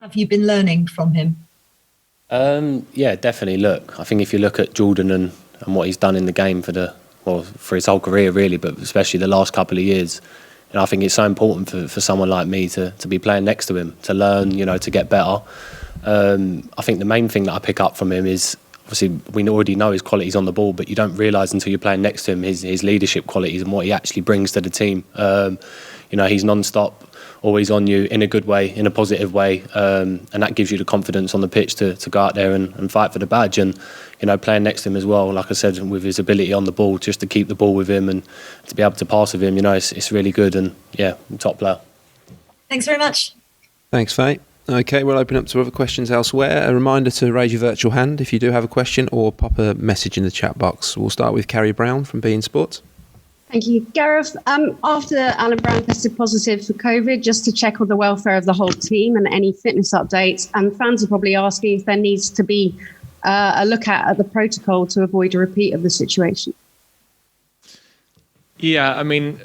have you been learning from him? Yeah, definitely. Look, I think if you look at Jordan and what he's done in the game for his whole career really, but especially the last couple of years, I think it's so important for someone like me to be playing next to him, to learn, to get better. I think the main thing that I pick up from him is, obviously we already know his qualities on the ball, but you don't realise until you're playing next to him his leadership qualities and what he actually brings to the team. He's non-stop, always on you in a good way, in a positive way, and that gives you the confidence on the pitch to go out there and fight for the badge. And playing next to him as well, like I said, with his ability on the ball, just to keep the ball with him and to be able to pass with him, it's really good. And yeah, top player. Thanks very much. Thanks, Faye. Okay, we'll open up to other questions elsewhere. A reminder to raise your virtual hand if you do have a question, or pop a message in the chat box. We'll start with Carrie Brown from BeanymanSports. Thank you. Gareth, after Alan Brown tested positive for COVID, just to check on the welfare of the whole team and any fitness updates, and fans are probably asking if there needs to be a look at the protocol to avoid a repeat of the situation. Yeah, I mean,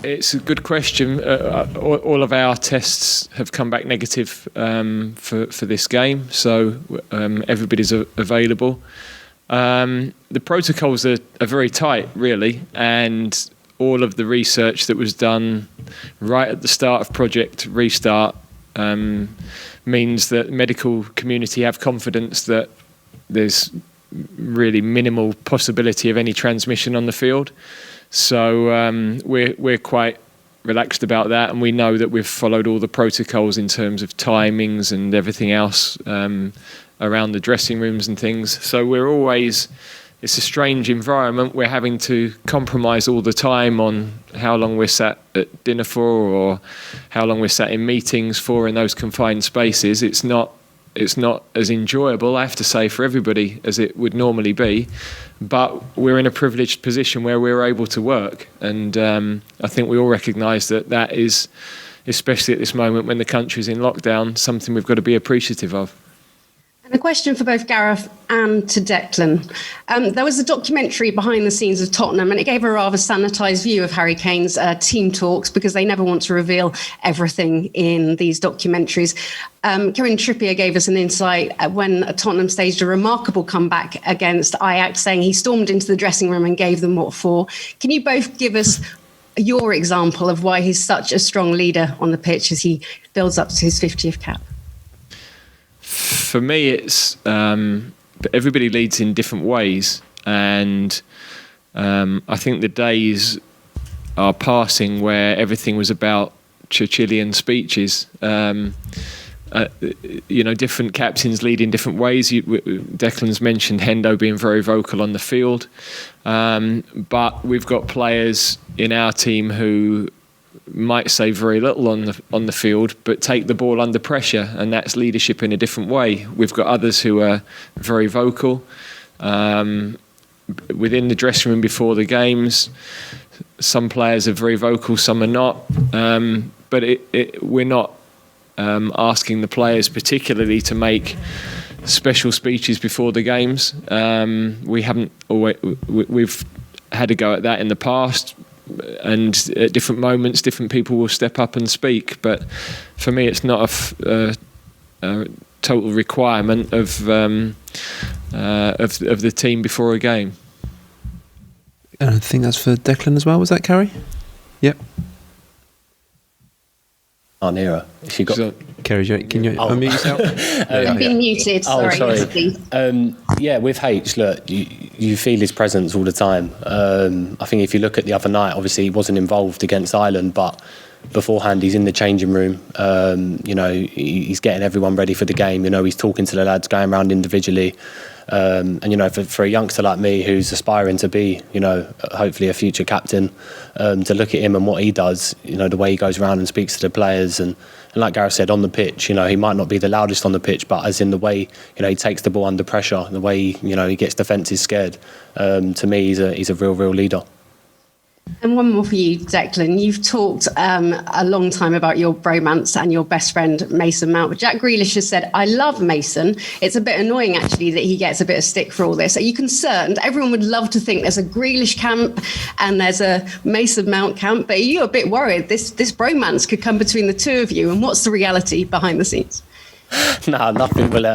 it's a good question. All of our tests have come back negative for this game, so everybody's available. The protocols are very tight, really, and all of the research that was done right at the start of Project Restart means that the medical community have confidence that there's really minimal possibility of any transmission on the field. So we're quite relaxed about that, and we know that we've followed all the protocols in terms of timings and everything else around the dressing rooms and things. So it's a strange environment. We're having to compromise all the time on how long we're sat at dinner for, or how long we're sat in meetings for in those confined spaces. It's not as enjoyable, I have to say, for everybody as it would normally be, but we're in a privileged position where we're able to work, and I think we all recognise that is, especially at this moment when the country's in lockdown, something we've got to be appreciative of. And a question for both Gareth and to Declan. There was a documentary behind the scenes of Tottenham, and it gave a rather sanitised view of Harry Kane's team talks, because they never want to reveal everything in these documentaries. Kieran Trippier gave us an insight when Tottenham staged a remarkable comeback against Ajax, saying he stormed into the dressing room and gave them what for. Can you both give us your example of why he's such a strong leader on the pitch as he builds up to his 50th cap? For me, it's everybody leads in different ways, and I think the days are passing where everything was about Churchillian speeches. Different captains lead in different ways. Declan's mentioned Hendo being very vocal on the field, but we've got players in our team who might say very little on the field, but take the ball under pressure, and that's leadership in a different way. We've got others who are very vocal within the dressing room before the games. Some players are very vocal, some are not, but we're not asking the players particularly to make special speeches before the games. We've had a go at that in the past, and at different moments different people will step up and speak, but for me it's not a total requirement of the team before a game. I think that's for Declan as well. Was that Carrie? Yep. Nira, she got Carrie, can you unmute yourself? You've been muted. Sorry. Yeah, with H, look, you feel his presence all the time. I think if you look at the other night, obviously he wasn't involved against Ireland, but beforehand he's in the changing room. He's getting everyone ready for the game. He's talking to the lads, going around individually. For a youngster like me who's aspiring to be, hopefully a future captain, to look at him and what he does, the way he goes around and speaks to the players, and like Gareth said, on the pitch, he might not be the loudest on the pitch, but as in the way, he takes the ball under pressure, the way, he gets defences scared. To me, he's a real leader. And one more for you, Declan. You've talked a long time about your bromance and your best friend, Mason Mount. But Jack Grealish has said, I love Mason. It's a bit annoying, actually, that he gets a bit of stick for all this. Are you concerned? Everyone would love to think there's a Grealish camp and there's a Mason Mount camp, but are you a bit worried this bromance could come between the two of you? And what's the reality behind the scenes? No, nothing will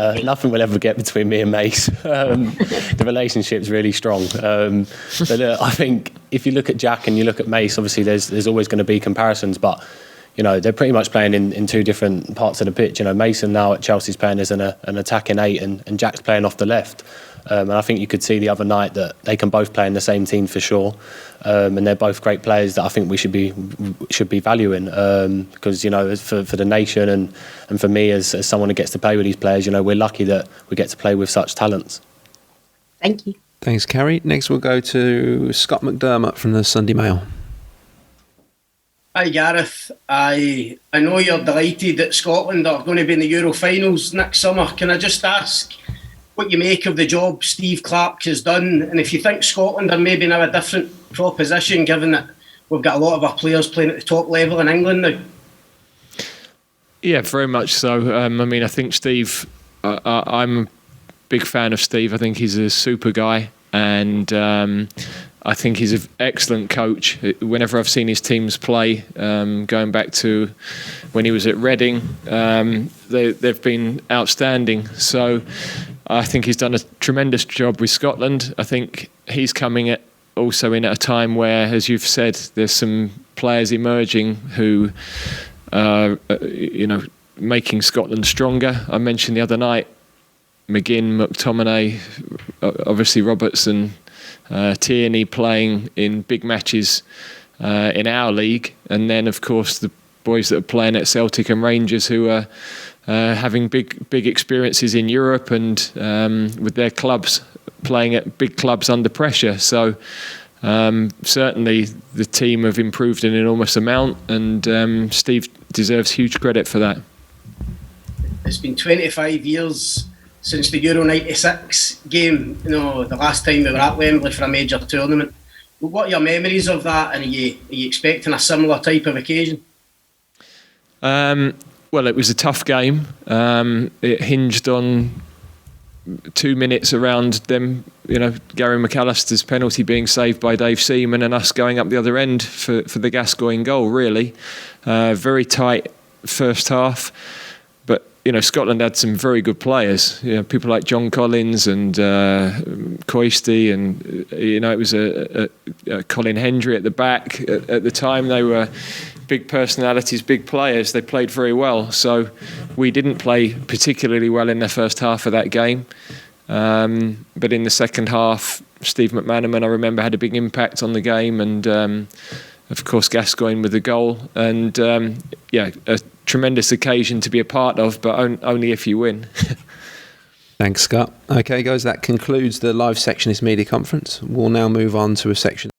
ever get between me and Mace. The relationship's really strong. But look, I think if you look at Jack and you look at Mace, obviously there's always going to be comparisons, but you know they're pretty much playing in two different parts of the pitch. You know, Mason now at Chelsea's playing as an attacking 8, and Jack's playing off the left. And I think you could see the other night that they can both play in the same team for sure, and they're both great players that I think we should be valuing, because you know for the nation and for me as someone who gets to play with these players, you know we're lucky that we get to play with such talents. Thank you. Thanks, Carrie. Next we'll go to Scott McDermott from the Sunday Mail. Hi Gareth, I know you're delighted that Scotland are going to be in the Euro finals next summer. Can I just ask what you make of the job Steve Clarke has done, and if you think Scotland are maybe now a different proposition given that we've got a lot of our players playing at the top level in England now? Yeah, very much so. I mean, I think Steve, I'm a big fan of Steve. I think he's a super guy, and I think he's an excellent coach. Whenever I've seen his teams play, going back to when he was at Reading, they've been outstanding. So I think he's done a tremendous job with Scotland. I think he's coming also in at a time where, as you've said, there's some players emerging who are, making Scotland stronger. I mentioned the other night, McGinn, McTominay, obviously Robertson, Tierney playing in big matches in our league, and then of course the boys that are playing at Celtic and Rangers who are having big experiences in Europe and with their clubs playing at big clubs under pressure. So certainly the team have improved an enormous amount, and Steve deserves huge credit for that. It's been 25 years since the Euro 96 game, the last time we were at Wembley for a major tournament. What are your memories of that, and are you expecting a similar type of occasion? Well, it was a tough game. It hinged on 2 minutes around them, Gary McAllister's penalty being saved by Dave Seaman and us going up the other end for the Gascoigne goal, really. Very tight first half. But, Scotland had some very good players. People like John Collins and Coisty, and, it was a Colin Hendry at the back. At the time, they were big personalities, big players. They played very well. So we didn't play particularly well in the first half of that game. But in the second half, Steve McManaman, I remember, had a big impact on the game. And, of course, Gascoigne with the goal. And, a tremendous occasion to be a part of, but only if you win. Thanks, Scott. Okay, guys, that concludes the live section of this media conference. We'll now move on to a section